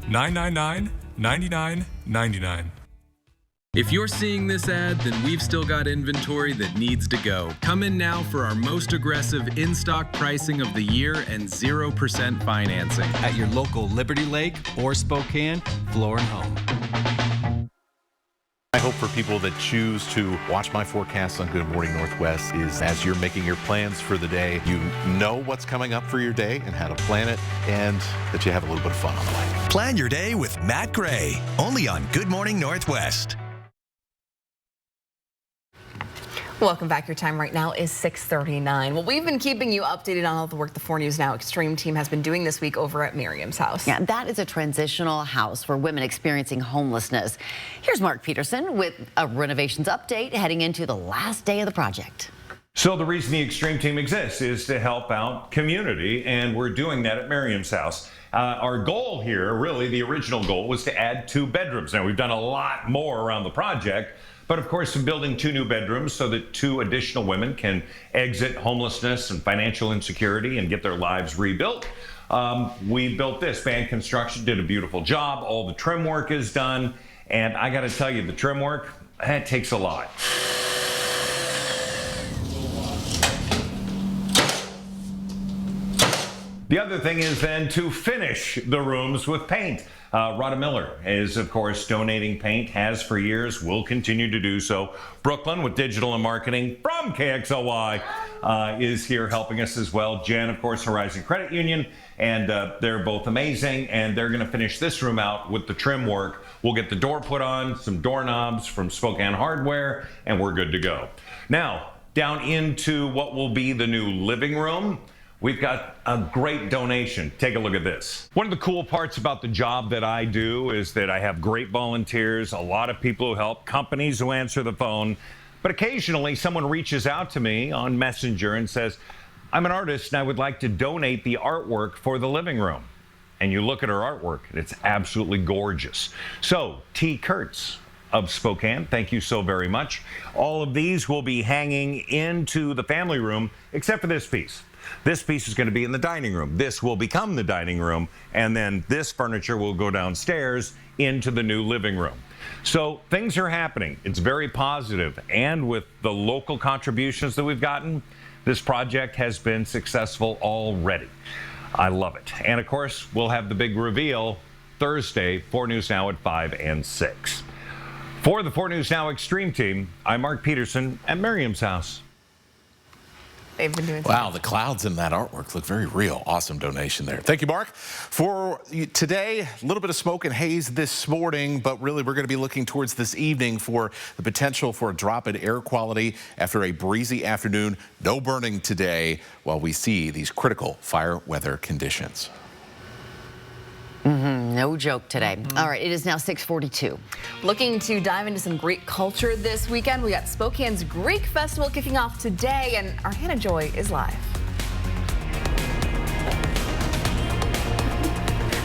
509-999-9999. If you're seeing this ad, then we've still got inventory that needs to go. Come in now for our most aggressive in-stock pricing of the year and 0% financing. At your local Liberty Lake or Spokane Floor and Home. I hope for people that choose to watch my forecast on Good Morning Northwest is as you're making your plans for the day, you know what's coming up for your day and how to plan it, and that you have a little bit of fun on the way. Plan your day with Matt Gray, only on Good Morning Northwest. Welcome back. Your time right now is 6:39. Well, we've been keeping you updated on all the work the 4 News Now Extreme team has been doing this week over at Miriam's house. Yeah, that is a transitional house for women experiencing homelessness. Here's Mark Peterson with a renovations update heading into the last day of the project. So the reason the Extreme team exists is to help out community, and we're doing that at Miriam's house. Our goal here, really the original goal, was to add 2 bedrooms. Now we've done a lot more around the project, but of course, we're building 2 new bedrooms so that 2 additional women can exit homelessness and financial insecurity and get their lives rebuilt. We built this. Band Construction did a beautiful job. All the trim work is done. And I got to tell you, the trim work, it takes a lot. The other thing is then to finish the rooms with paint. Rhoda Miller is, of course, donating paint, has for years, will continue to do so. Brooklyn with digital and marketing from KXLY is here helping us as well. Jen, of course, Horizon Credit Union, and they're both amazing, and they're going to finish this room out with the trim work. We'll get the door put on, some doorknobs from Spokane Hardware, and we're good to go. Now, down into what will be the new living room. We've got a great donation. Take a look at this. One of the cool parts about the job that I do is that I have great volunteers, a lot of people who help, companies who answer the phone, but occasionally someone reaches out to me on Messenger and says, I'm an artist and I would like to donate the artwork for the living room. And you look at her artwork and it's absolutely gorgeous. So T. Kurtz of Spokane, thank you so very much. All of these will be hanging into the family room except for this piece. This piece is going to be in the dining room. This will become the dining room, and then this furniture will go downstairs into the new living room. So things are happening. It's very positive, and with the local contributions that we've gotten, this project has been successful already. I love it. And of course, we'll have the big reveal Thursday, 4 News Now at 5 and 6. For the 4 News Now Extreme team, I'm Mark Peterson at Miriam's house. They've been doing wow, the clouds in that artwork look very real. Awesome donation there. Thank you, Mark. For today, a little bit of smoke and haze this morning, but really we're going to be looking towards this evening for the potential for a drop in air quality after a breezy afternoon. No burning today while we see these critical fire weather conditions. No joke today. All right, it is now 6:42. Looking to dive into some Greek culture this weekend. We got Spokane's Greek Festival kicking off today, and our Hannah Joy is live.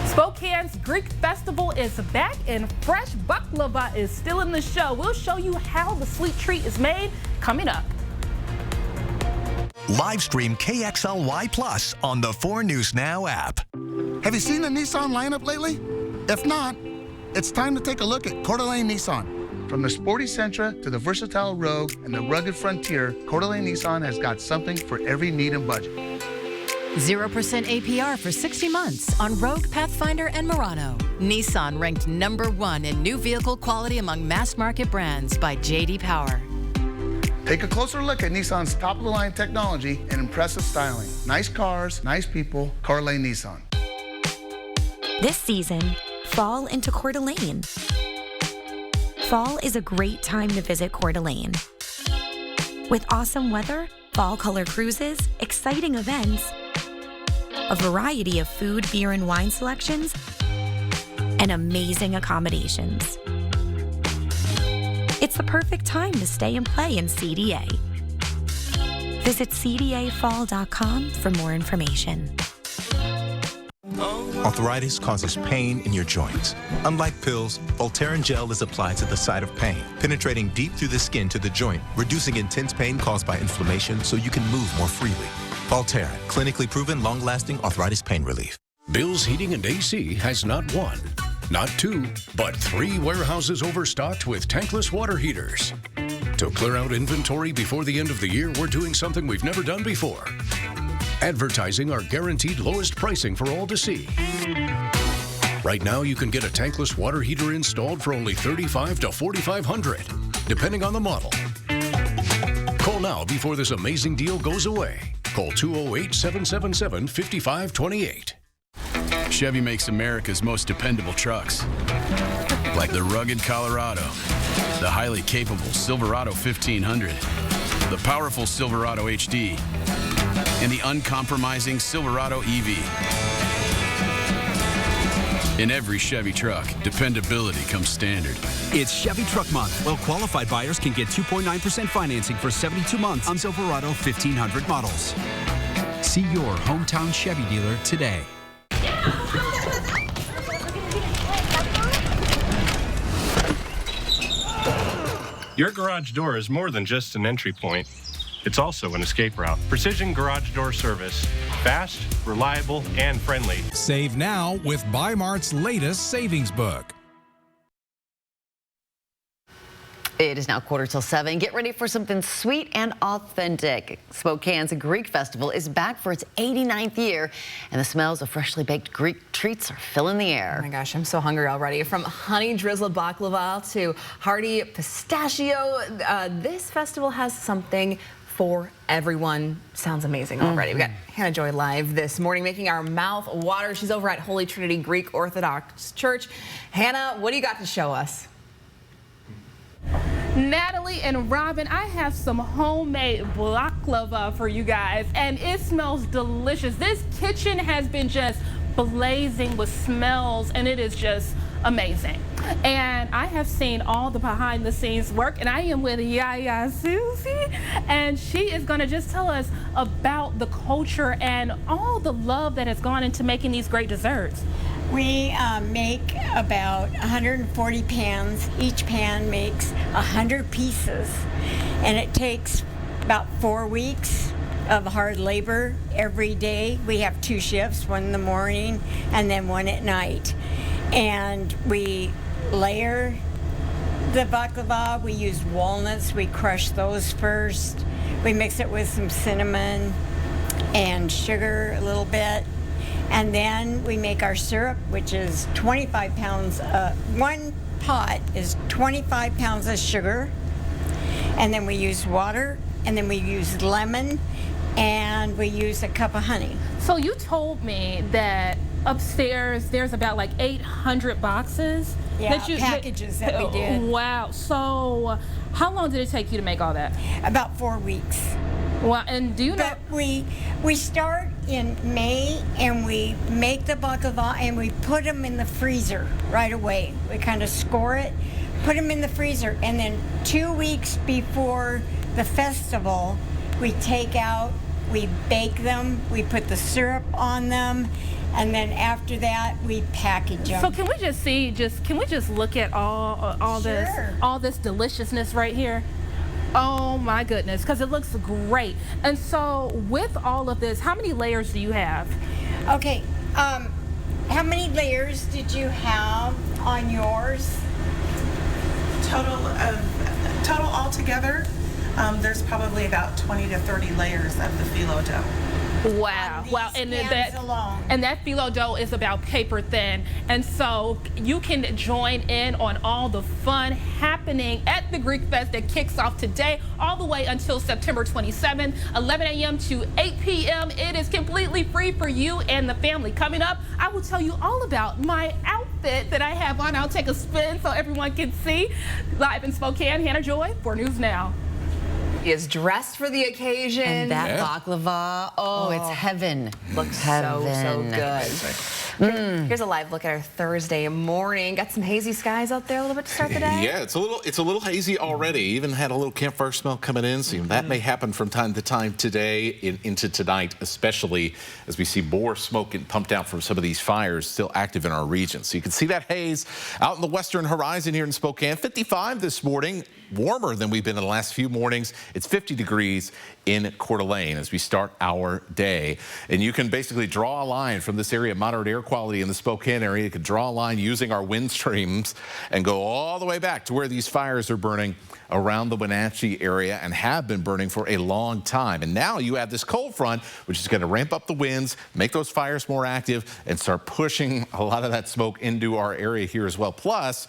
Spokane's Greek Festival is back, and fresh baklava is still in the show. We'll show you how the sweet treat is made coming up. Live stream KXLY Plus on the 4 News Now app. Have you seen the Nissan lineup lately? If not, it's time to take a look at Coeur d'Alene Nissan. From the sporty Sentra to the versatile Rogue and the rugged Frontier, Coeur d'Alene Nissan has got something for every need and budget. 0% APR for 60 months on Rogue, Pathfinder, and Murano. Nissan ranked #1 in new vehicle quality among mass market brands by J.D. Power. Take a closer look at Nissan's top-of-the-line technology and impressive styling. Nice cars, nice people, Coeur d'Alene Nissan. This season, fall into Coeur d'Alene. Fall is a great time to visit Coeur d'Alene. With awesome weather, fall color cruises, exciting events, a variety of food, beer, and wine selections, and amazing accommodations. It's the perfect time to stay and play in CDA. Visit cdafall.com for more information. Arthritis causes pain in your joints. Unlike pills, Voltaren gel is applied to the site of pain, penetrating deep through the skin to the joint, reducing intense pain caused by inflammation so you can move more freely. Voltaren, clinically proven long-lasting arthritis pain relief. Bill's Heating and AC has not one, Not 2, but 3 warehouses overstocked with tankless water heaters. To clear out inventory before the end of the year, we're doing something we've never done before. Advertising our guaranteed lowest pricing for all to see. Right now, you can get a tankless water heater installed for only $3,500 to $4,500, depending on the model. Call now before this amazing deal goes away. Call 208-777-5528. Chevy makes America's most dependable trucks. Like the rugged Colorado, the highly capable Silverado 1500, the powerful Silverado HD, and the uncompromising Silverado EV. In every Chevy truck, dependability comes standard. It's Chevy Truck Month. Well-qualified buyers can get 2.9% financing for 72 months on Silverado 1500 models. See your hometown Chevy dealer today. Your garage door is more than just an entry point. It's also an escape route. Precision Garage Door Service. Fast, reliable, and friendly. Save now with Bi-Mart's latest savings book. It is now 7:15. Get ready for something sweet and authentic. Spokane's Greek Festival is back for its 89th year, and the smells of freshly baked Greek treats are filling the air. Oh my gosh, I'm so hungry already. From honey drizzled baklava to hearty pistachio, this festival has something for everyone. Sounds amazing already. We got Hannah Joy live this morning making our mouth water. She's over at Holy Trinity Greek Orthodox Church. Hannah, what do you got to show us? Natalie and Robin, I have some homemade baklava for you guys, and it smells delicious. This kitchen has been just blazing with smells, and it is just amazing. And I have seen all the behind the scenes work, and I am with Yaya Susie, and she is going to just tell us about the culture and all the love that has gone into making these great desserts. We make about 140 pans. Each pan makes 100 pieces, and it takes about 4 weeks of hard labor every day. We have 2 shifts, one in the morning and then one at night. And we layer the baklava. We use walnuts. We crush those first. We mix it with some cinnamon and sugar a little bit. And then we make our syrup, which is 25 pounds. One pot is 25 pounds of sugar. And then we use water, and then we use lemon, and we use a cup of honey. So you told me that upstairs there's about like 800 boxes packages that we did. Wow. So how long did it take you to make all that? About 4 weeks. Well, and do you know? But we start in May, and we make the baklava, and we put them in the freezer right away. We kind of score it, put them in the freezer, and then 2 weeks before the festival, we take out, we bake them, we put the syrup on them, and then after that we package them. So can we just see? Can we just look at all this deliciousness right here? Oh my goodness, because it looks great. And so with all of this, how many layers do you have? Okay, how many layers did you have on yours? Total altogether, there's probably about 20 to 30 layers of the phyllo dough. Wow, wow, and that phyllo dough is about paper thin, and so you can join in on all the fun happening at the Greek Fest that kicks off today all the way until September 27th, 11 a.m. to 8 p.m. It is completely free for you and the family. Coming up, I will tell you all about my outfit that I have on. I'll take a spin so everyone can see. Live in Spokane, Hannah Joy for News Now. He is dressed for the occasion. And that baklava, it's heaven. Looks so good. Here's a live look at our Thursday morning. Got some hazy skies out there a little bit to start the day. Yeah, it's a little hazy already. Even had a little campfire smell coming in. So that may happen from time to time today into tonight, especially as we see more smoke getting pumped out from some of these fires still active in our region. So you can see that haze out in the western horizon here in Spokane. 55 this morning. warmer than we've been in the last few mornings. It's 50 degrees in Coeur d'Alene as we start our day. And you can basically draw a line from this area of moderate air quality in the Spokane area. You can draw a line using our wind streams and go all the way back to where these fires are burning around the Wenatchee area and have been burning for a long time. And now you have this cold front, which is going to ramp up the winds, make those fires more active, and start pushing a lot of that smoke into our area here as well. Plus,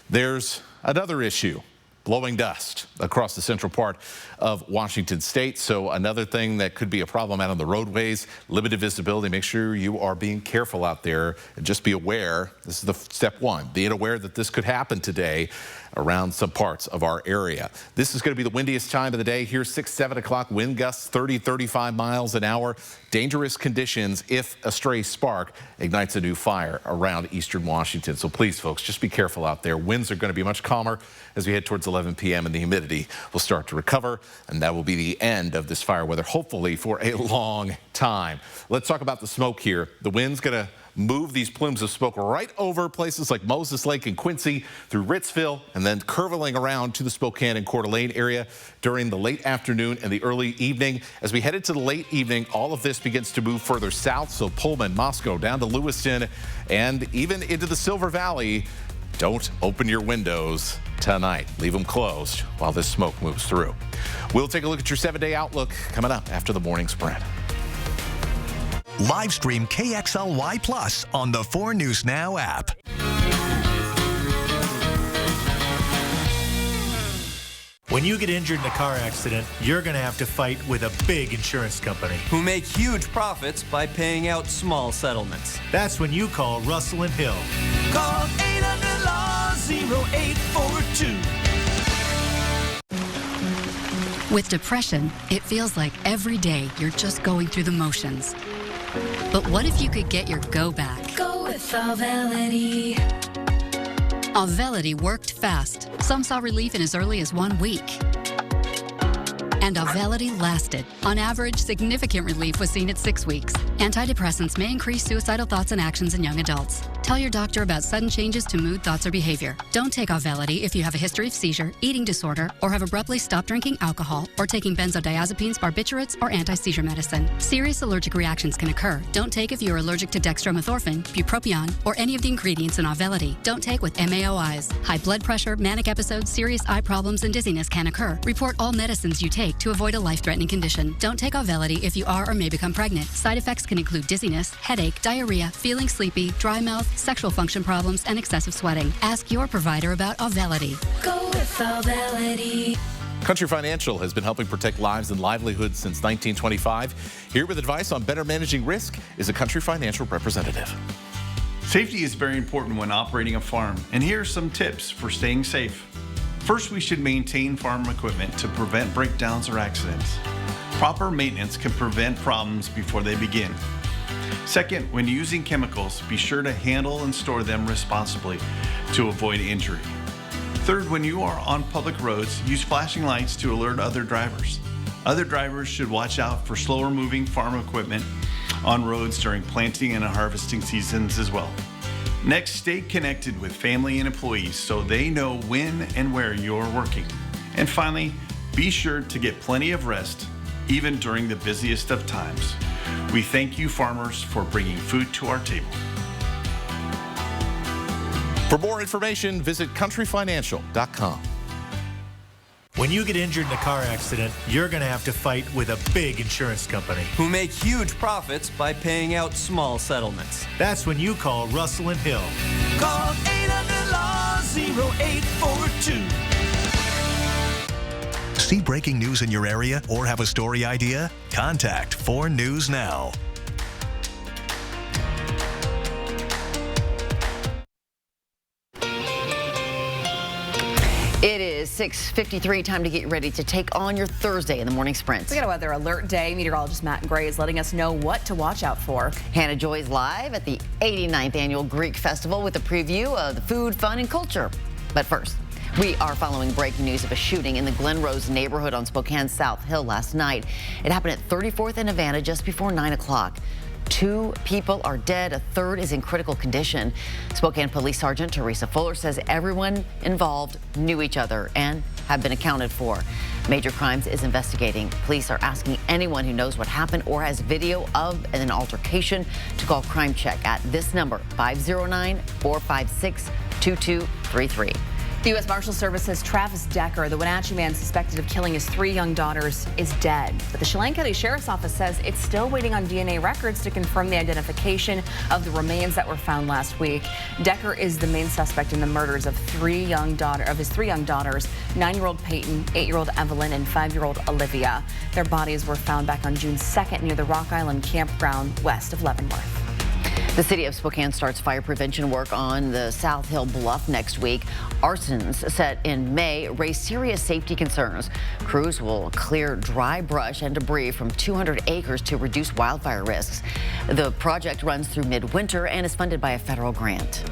there's another issue. Blowing dust across the central part of Washington state. So another thing that could be a problem out on the roadways, limited visibility. Make sure you are being careful out there and just be aware. This is the step one, being aware that this could happen today around some parts of our area. This is going to be the windiest time of the day here, 6, 7 o'clock, wind gusts 30, 35 miles an hour. Dangerous conditions if a stray spark ignites a new fire around eastern Washington. So please, folks, just be careful out there. Winds are going to be much calmer as we head towards 11 p.m. and the humidity will start to recover. And that will be the end of this fire weather, hopefully for a long time. Let's talk about the smoke here. The wind's going to move these plumes of smoke right over places like Moses Lake and Quincy through Ritzville and then curling around to the Spokane and Coeur d'Alene area during the late afternoon and the early evening. As we head into the late evening, all of this begins to move further south. So Pullman, Moscow, down to Lewiston and even into the Silver Valley. Don't open your windows tonight. Leave them closed while this smoke moves through. We'll take a look at your 7-day outlook coming up after the morning spread. Live stream KXLY Plus on the 4 News Now app. When you get injured in a car accident, you're going to have to fight with a big insurance company who make huge profits by paying out small settlements. That's when you call Russell & Hill. Call 800-LAW-0842. With depression, it feels like every day you're just going through the motions. But what if you could get your go back? Go with Auvelity. Auvelity worked fast. Some saw relief in as early as 1 week. And Auvelity lasted. On average, significant relief was seen at 6 weeks. Antidepressants may increase suicidal thoughts and actions in young adults. Tell your doctor about sudden changes to mood, thoughts, or behavior. Don't take Auvelity if you have a history of seizure, eating disorder, or have abruptly stopped drinking alcohol, or taking benzodiazepines, barbiturates, or anti-seizure medicine. Serious allergic reactions can occur. Don't take if you are allergic to dextromethorphan, bupropion, or any of the ingredients in Auvelity. Don't take with MAOIs. High blood pressure, manic episodes, serious eye problems, and dizziness can occur. Report all medicines you take to avoid a life-threatening condition. Don't take Auvelity if you are or may become pregnant. Side effects can include dizziness, headache, diarrhea, feeling sleepy, dry mouth, sexual function problems, and excessive sweating. Ask your provider about Auvelity. Go with Auvelity. Country Financial has been helping protect lives and livelihoods since 1925. Here with advice on better managing risk is a Country Financial representative. Safety is very important when operating a farm, and here are some tips for staying safe. First, we should maintain farm equipment to prevent breakdowns or accidents. Proper maintenance can prevent problems before they begin. Second, when using chemicals, be sure to handle and store them responsibly to avoid injury. Third, when you are on public roads, use flashing lights to alert other drivers. Other drivers should watch out for slower moving farm equipment on roads during planting and harvesting seasons as well. Next, stay connected with family and employees so they know when and where you're working. And finally, be sure to get plenty of rest, even during the busiest of times. We thank you, farmers, for bringing food to our table. For more information, visit countryfinancial.com. When you get injured in a car accident, you're going to have to fight with a big insurance company who make huge profits by paying out small settlements. That's when you call Russell & Hill. Call 800-LAW-0842. See breaking news in your area or have a story idea? Contact 4 News Now. It is 6:53, time to get ready to take on your Thursday in the morning sprint. We got a weather alert day. Meteorologist Matt Gray is letting us know what to watch out for. Hannah Joy's live at the 89th Annual Greek Festival with a preview of the food, fun, and culture. But first, we are following breaking news of a shooting in the Glen Rose neighborhood on Spokane's South Hill last night. It happened at 34th and Havana just before 9 o'clock. 2 people are dead. A third is in critical condition. Spokane Police Sergeant Teresa Fuller says everyone involved knew each other and have been accounted for. Major Crimes is investigating. Police are asking anyone who knows what happened or has video of an altercation to call Crime Check at this number, 509-456-2233. The U.S. Marshal Service says Travis Decker, the Wenatchee man suspected of killing his 3 young daughters, is dead. But the Chelan County Sheriff's Office says it's still waiting on DNA records to confirm the identification of the remains that were found last week. Decker is the main suspect in the murders of his 3 young daughters, 9-year-old Peyton, 8-year-old Evelyn, and 5-year-old Olivia. Their bodies were found back on June 2nd near the Rock Island campground west of Leavenworth. The city of Spokane starts fire prevention work on the South Hill Bluff next week. Arsons set in May raise serious safety concerns. Crews will clear dry brush and debris from 200 acres to reduce wildfire risks. The project runs through midwinter and is funded by a federal grant.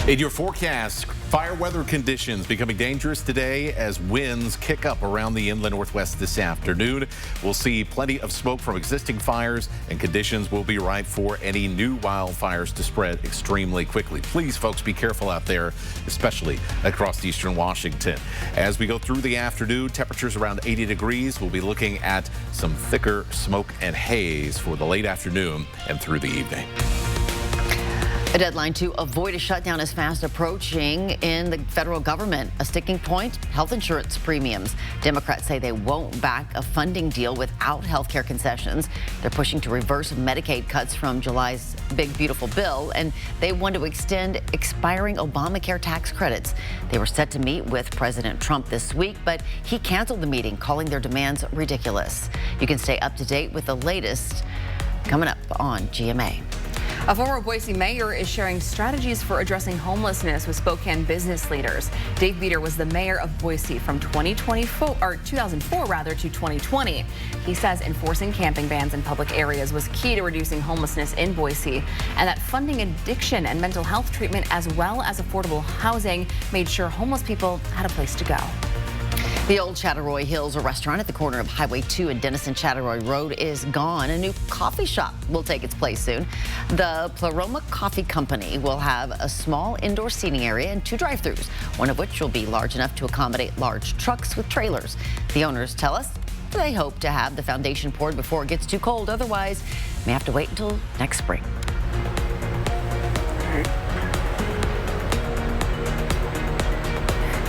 In your forecast, fire weather conditions becoming dangerous today as winds kick up around the inland northwest this afternoon. We'll see plenty of smoke from existing fires, and conditions will be ripe for any new wildfires to spread extremely quickly. Please, folks, be careful out there, especially across eastern Washington. As we go through the afternoon, temperatures around 80 degrees. We'll be looking at some thicker smoke and haze for the late afternoon and through the evening. A deadline to avoid a shutdown is fast approaching in the federal government. A sticking point, health insurance premiums. Democrats say they won't back a funding deal without health care concessions. They're pushing to reverse Medicaid cuts from July's big, beautiful bill, and they want to extend expiring Obamacare tax credits. They were set to meet with President Trump this week, but he canceled the meeting, calling their demands ridiculous. You can stay up to date with the latest coming up on GMA. A former Boise mayor is sharing strategies for addressing homelessness with Spokane business leaders. Dave Beater was the mayor of Boise from 2004 to 2020. He says enforcing camping bans in public areas was key to reducing homelessness in Boise, and that funding addiction and mental health treatment as well as affordable housing made sure homeless people had a place to go. The old Chattaroy Hills, a restaurant at the corner of Highway 2 and Denison Chattaroy Road, is gone. A new coffee shop will take its place soon. The Pleroma Coffee Company will have a small indoor seating area and 2 drive-thrus, one of which will be large enough to accommodate large trucks with trailers. The owners tell us they hope to have the foundation poured before it gets too cold. Otherwise, may have to wait until next spring.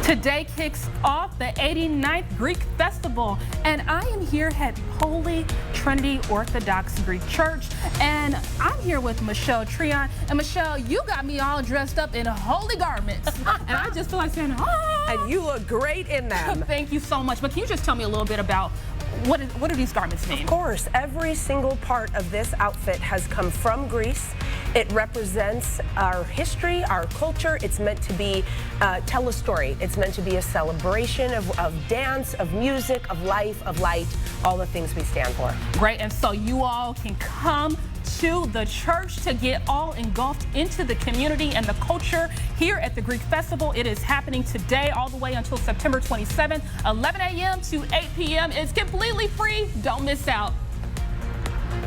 Today kicks off the 89th Greek Festival, and I am here at Holy Trinity Orthodox Greek Church, and I'm here with Michelle Treon. And Michelle, you got me all dressed up in holy garments, and I just feel like saying, oh. And you look great in them. Thank you so much. But can you just tell me a little bit about what do these garments mean? Of course, every single part of this outfit has come from Greece. It represents our history, our culture. It's meant to be, tell a story. It's meant to be a celebration of dance, of music, of life, of light, all the things we stand for. Great, and so you all can come to the church to get all engulfed into the community and the culture here at the Greek Festival. It is happening today all the way until September 27th, 11 a.m. to 8 p.m. It's completely free. Don't miss out.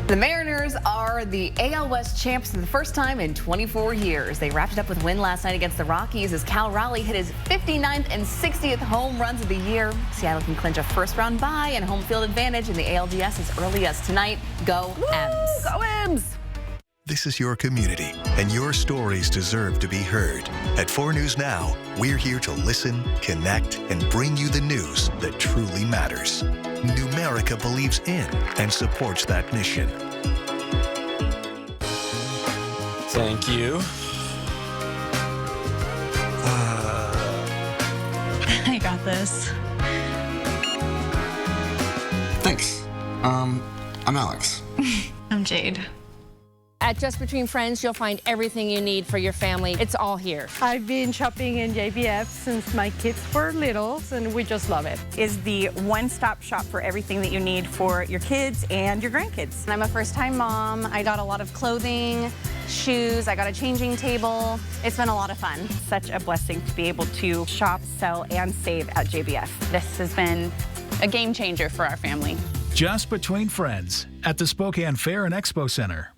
The Mariners are the AL West champs for the first time in 24 years. They wrapped it up with a win last night against the Rockies as Cal Raleigh hit his 59th and 60th home runs of the year. Seattle can clinch a first-round bye and home field advantage in the ALDS as early as tonight. Go M's! Go M's! This is your community, and your stories deserve to be heard. At 4 News Now, we're here to listen, connect, and bring you the news that truly matters. Numerica believes in and supports that mission. Thank you. I got this. Thanks. I'm Alex. I'm Jade. At Just Between Friends, you'll find everything you need for your family. It's all here. I've been shopping in JBF since my kids were little, and we just love it. Is the one-stop shop for everything that you need for your kids and your grandkids. I'm a first-time mom. I got a lot of clothing, shoes, I got a changing table. It's been a lot of fun. Such a blessing to be able to shop, sell, and save at JBF. This has been a game changer for our family. Just Between Friends at the Spokane Fair and Expo Center.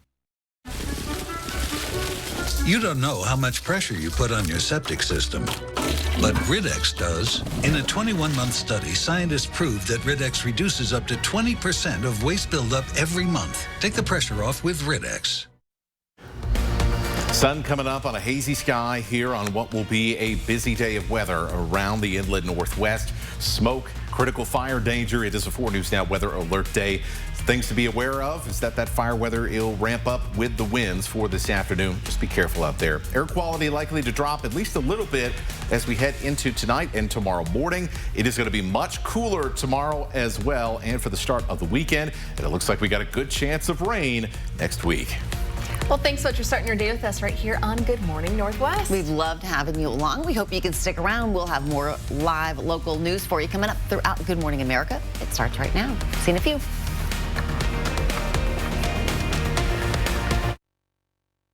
You don't know how much pressure you put on your septic system, but Riddex does. In a 21-month study, scientists proved that Riddex reduces up to 20% of waste buildup every month. Take the pressure off with Riddex. Sun coming up on a hazy sky here on what will be a busy day of weather around the inland northwest. Smoke, critical fire danger. It is a 4 News Now weather alert day. Things to be aware of is that fire weather will ramp up with the winds for this afternoon. Just be careful out there. Air quality likely to drop at least a little bit as we head into tonight and tomorrow morning. It is going to be much cooler tomorrow as well, and for the start of the weekend. And it looks like we got a good chance of rain next week. Well, thanks so much for starting your day with us right here on Good Morning Northwest. We've loved having you along. We hope you can stick around. We'll have more live local news for you coming up throughout Good Morning America. It starts right now. See you in a few.